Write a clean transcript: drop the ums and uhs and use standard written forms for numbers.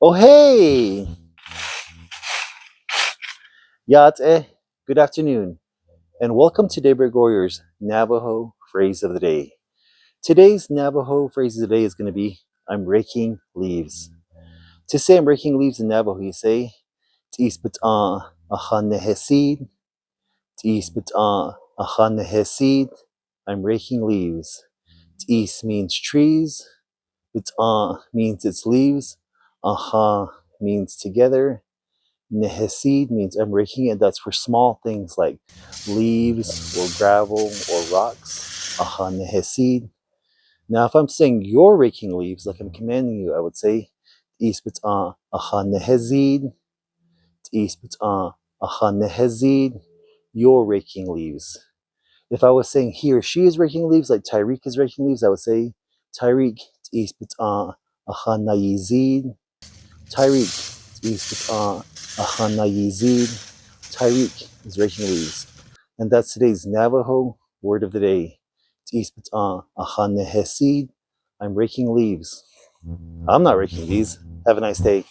Oh, hey! Yate, good afternoon, and welcome to Daybreak Warriors Navajo Phrase of the Day. Today's Navajo phrase of the day is going to be I'm raking leaves. To say I'm raking leaves in Navajo, you say T'isbit'an aha nehesííd, T'isbit'an aha nehesííd. I'm raking leaves. T'is means trees, Bit'an means its leaves, aha means together. Nehesííd means I'm raking it. That's for small things like leaves or gravel or rocks. Aha nehesííd. Now, if I'm saying you're raking leaves, like I'm commanding you, I would say T'isbit'an aha nehesííd. T'isbit'an aha nehesííd. You're raking leaves. If I was saying he or she is raking leaves, like Tyreek is raking leaves, I would say Tyreek T'isbit'an aha nehesííd. Tyreek T'isbit'an aha nehesííd. Tyreek is raking leaves. And that's today's Navajo word of the day. T'isbit'an aha nehesííd. I'm raking leaves. I'm not raking leaves. Have a nice day.